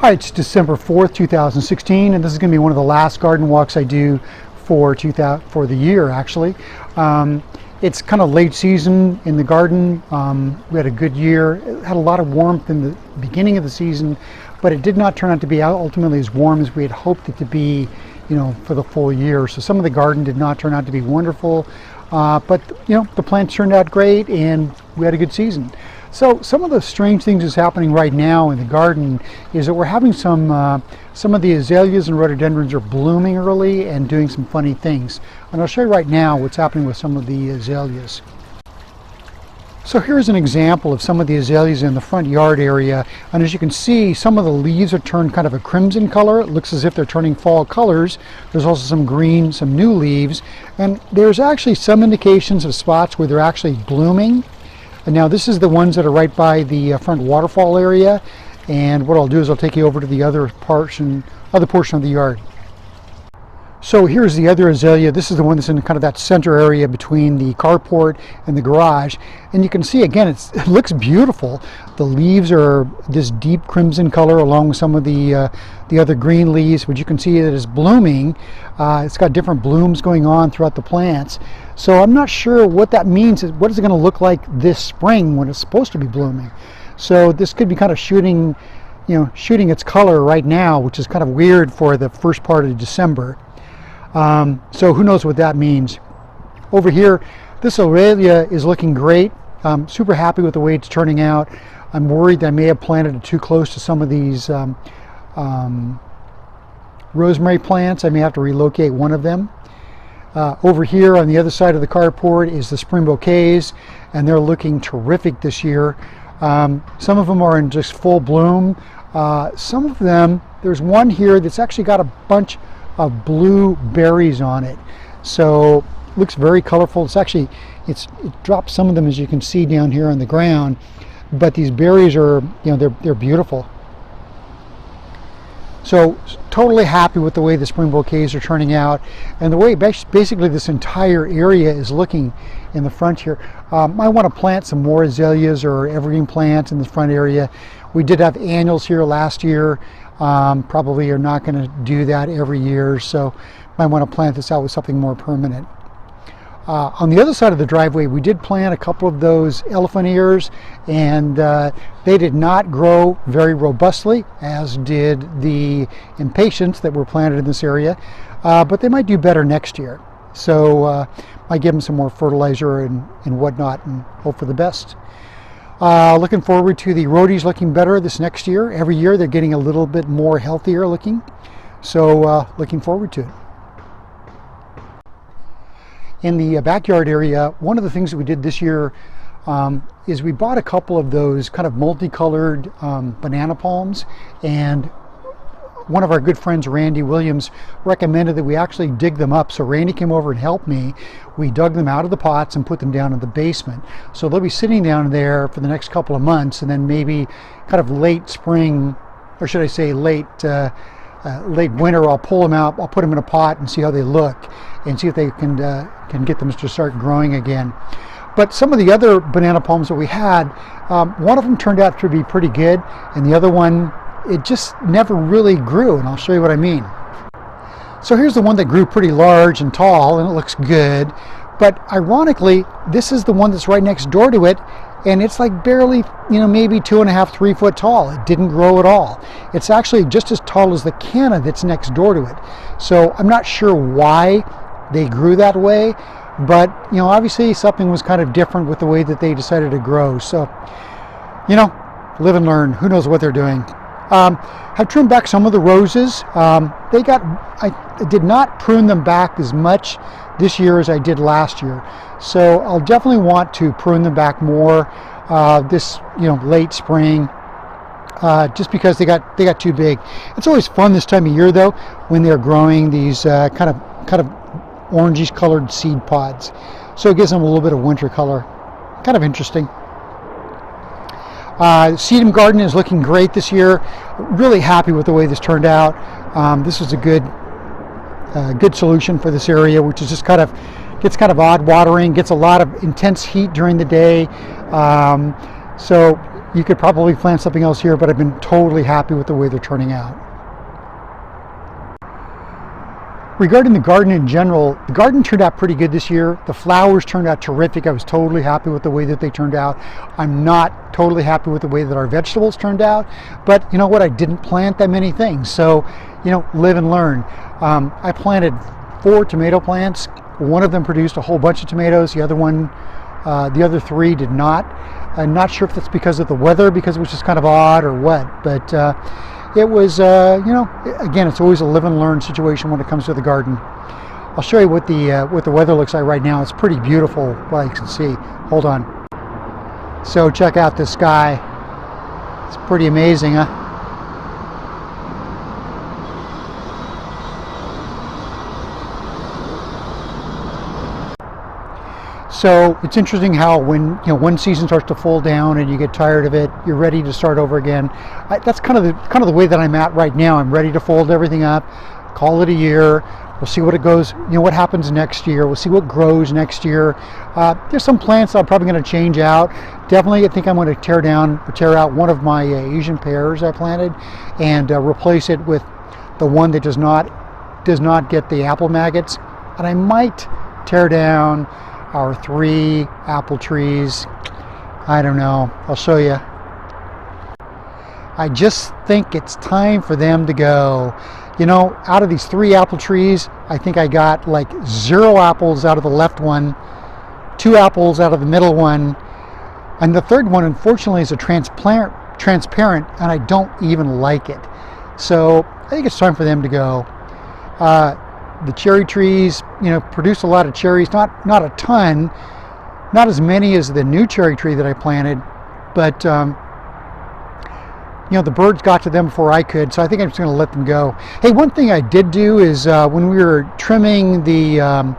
Hi, it's December 4th, 2016, and this is going to be one of the last garden walks I do for the year, actually. It's kind of late season in the garden. We had a good year. It had a lot of warmth in the beginning of the season, but it did not turn out to be ultimately as warm as we had hoped it to be, for the full year. So some of the garden did not turn out to be wonderful, but the plants turned out great and we had a good season. So some of the strange things that's happening right now in the garden is that we're having some of the azaleas and rhododendrons are blooming early and doing some funny things. And I'll show you right now what's happening with some of the azaleas. So here's an example of some of the azaleas in the front yard area. And as you can see, some of the leaves are turned kind of a crimson color. It looks as if they're turning fall colors. There's also some green, some new leaves. And there's actually some indications of spots where they're actually blooming. And now this is the ones that are right by the front waterfall area, and what I'll do is I'll take you over to the other portion of the yard. So here's the other azalea. This is the one that's in kind of that center area between the carport and the garage, and you can see again it looks beautiful. The leaves are this deep crimson color along with some of the other green leaves, but you can see that it's blooming. It's got different blooms going on throughout the plants. So I'm not sure what that means. What is it going to look like this spring when it's supposed to be blooming? So this could be kind of shooting its color right now, which is kind of weird for the first part of December. So who knows what that means. Over here, this azalea is looking great. I'm super happy with the way it's turning out. I'm worried that I may have planted it too close to some of these rosemary plants. I may have to relocate one of them. Over here on the other side of the carport is the spring bouquets, and they're looking terrific this year. Some of them are in just full bloom. Some of them, there's one here that's actually got a bunch of blue berries on it, so looks very colorful. It dropped some of them, as you can see down here on the ground, but these berries are they're beautiful. So totally happy with the way the spring bouquets are turning out and the way basically this entire area is looking in the front here. I want to plant some more azaleas or evergreen plants in the front area. We did have annuals here last year. Probably are not going to do that every year, so might want to plant this out with something more permanent. On the other side of the driveway, we did plant a couple of those elephant ears, and they did not grow very robustly, as did the impatiens that were planted in this area, but they might do better next year. So might give them some more fertilizer and whatnot and hope for the best. Looking forward to the rhodies looking better this next year. Every year they're getting a little bit more healthier looking, so looking forward to it. In the backyard area, one of the things that we did this year is we bought a couple of those kind of multicolored banana palms, and one of our good friends, Randy Williams, recommended that we actually dig them up. So Randy came over and helped me. We dug them out of the pots and put them down in the basement. So they'll be sitting down there for the next couple of months, and then maybe kind of late spring, or should I say late winter, I'll pull them out, I'll put them in a pot and see how they look and see if they can get them to start growing again. But some of the other banana palms that we had, one of them turned out to be pretty good, and the other one, it just never really grew, and I'll show you what I mean. So here's the one that grew pretty large and tall, and it looks good, but ironically, this is the one that's right next door to it, and it's like barely, maybe 2.5, 3 foot tall. It didn't grow at all. It's actually just as tall as the canna that's next door to it. So I'm not sure why they grew that way, but obviously something was kind of different with the way that they decided to grow. So, live and learn. Who knows what they're doing. I've trimmed back some of the roses. I did not prune them back as much this year as I did last year. So I'll definitely want to prune them back more this late spring, just because they got too big. It's always fun this time of year though, when they're growing these kind of orangish colored seed pods. So it gives them a little bit of winter color. Kind of interesting. Sedum garden is looking great this year. Really happy with the way this turned out. This is a good solution for this area, which is just gets odd watering, gets a lot of intense heat during the day. So You could probably plant something else here, but I've been totally happy with the way they're turning out. Regarding the garden in general, the garden turned out pretty good this year. The flowers turned out terrific. I was totally happy with the way that they turned out. I'm not totally happy with the way that our vegetables turned out, but you know what? I didn't plant that many things. So, you know, live and learn. I planted 4 tomato plants. One of them produced a whole bunch of tomatoes. The other 3 did not. I'm not sure if that's because of the weather, because it was just kind of odd or what, but it was, you know, again, it's always a live and learn situation when it comes to the garden. I'll show you what the weather looks like right now. It's pretty beautiful, what you can see. Hold on. So check out this sky. It's pretty amazing, huh? So it's interesting how when one season starts to fall down and you get tired of it, you're ready to start over again. That's kind of the way that I'm at right now. I'm ready to fold everything up, call it a year. We'll see what it goes. What happens next year. We'll see what grows next year. There's some plants I'm probably going to change out. Definitely, I think I'm going to tear out one of my Asian pears I planted and replace it with the one that does not get the apple maggots. And I might tear down our 3 apple trees. I don't know. I'll show you. I just think it's time for them to go. Out of these 3 apple trees, I think I got like 0 apples out of the left one, 2 apples out of the middle one, and the third one, unfortunately, is a transparent, and I don't even like it. So I think it's time for them to go. The cherry trees, produce a lot of cherries, not a ton, not as many as the new cherry tree that I planted, but the birds got to them before I could, so I think I'm just going to let them go. Hey, one thing I did do is when we were trimming the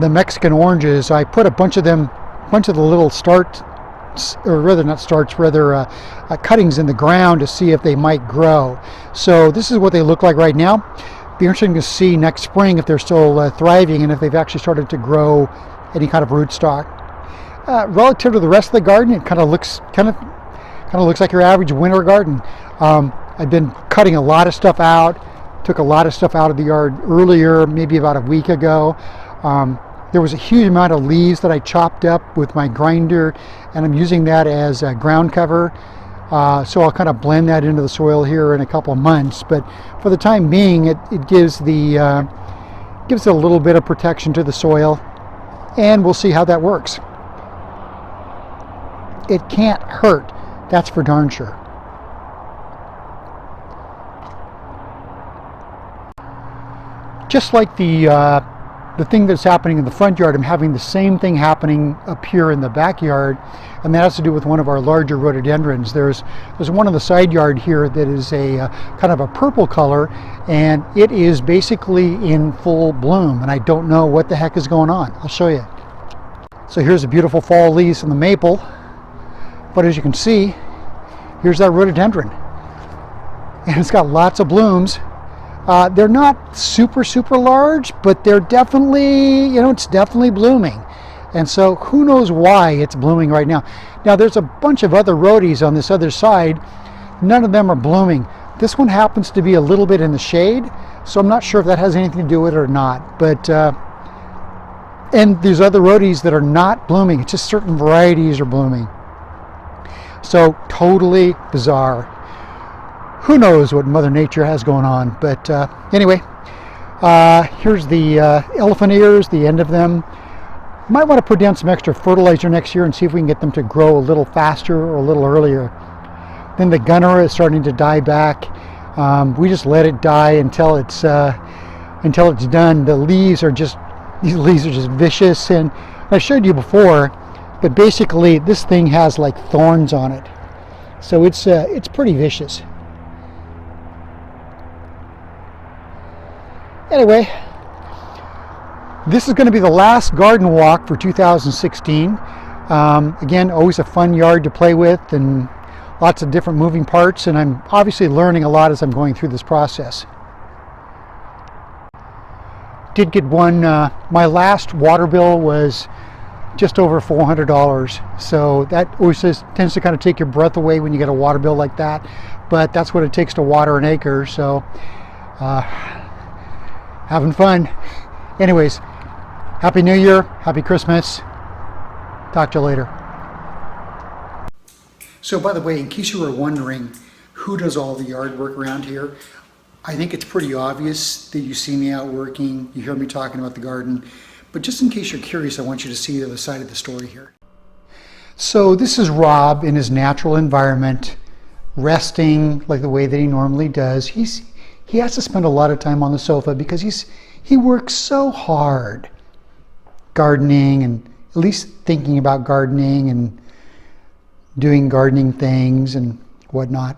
Mexican oranges, I put a bunch of the little cuttings in the ground to see if they might grow. So this is what they look like right now. Be interesting to see next spring if they're still thriving and if they've actually started to grow any kind of rootstock. Relative to the rest of the garden, it kind of looks like your average winter garden. I've been cutting a lot of stuff out. Took a lot of stuff out of the yard earlier, maybe about a week ago. There was a huge amount of leaves that I chopped up with my grinder, and I'm using that as a ground cover. So I'll kind of blend that into the soil here in a couple of months. But for the time being, it gives it a little bit of protection to the soil, and we'll see how that works. It can't hurt, that's for darn sure. Just like the thing that's happening in the front yard, I'm having the same thing happening up here in the backyard, and that has to do with one of our larger rhododendrons. There's one in the side yard here that is a kind of a purple color, and it is basically in full bloom, and I don't know what the heck is going on. I'll show you. So here's the beautiful fall leaves from the maple, but as you can see, here's that rhododendron, and it's got lots of blooms. They're not super large, but they're definitely, it's definitely blooming. And so who knows why it's blooming right now. Now there's a bunch of other rhodies on this other side. None of them are blooming. This one happens to be a little bit in the shade, so I'm not sure if that has anything to do with it or not. But and there's other rhodies that are not blooming. It's just certain varieties are blooming. So totally bizarre. Who knows what Mother Nature has going on. But anyway, here's the elephant ears, the end of them. Might want to put down some extra fertilizer next year and see if we can get them to grow a little faster or a little earlier. Then the gunner is starting to die back. We just let it die until it's done. These leaves are just vicious, and I showed you before, but basically this thing has like thorns on it, so it's pretty vicious. Anyway, this is going to be the last garden walk for 2016. Again, always a fun yard to play with and lots of different moving parts, and I'm obviously learning a lot as I'm going through this process. Did get one, my last water bill was just over $400. So that always tends to kind of take your breath away when you get a water bill like that. But that's what it takes to water an acre. So having fun. Anyways, Happy New Year, Happy Christmas. Talk to you later. So by the way, in case you were wondering who does all the yard work around here, I think it's pretty obvious that you see me out working, you hear me talking about the garden, but just in case you're curious, I want you to see the other side of the story here. So this is Rob in his natural environment, resting like the way that he normally does. He has to spend a lot of time on the sofa because he works so hard gardening, and at least thinking about gardening and doing gardening things and whatnot.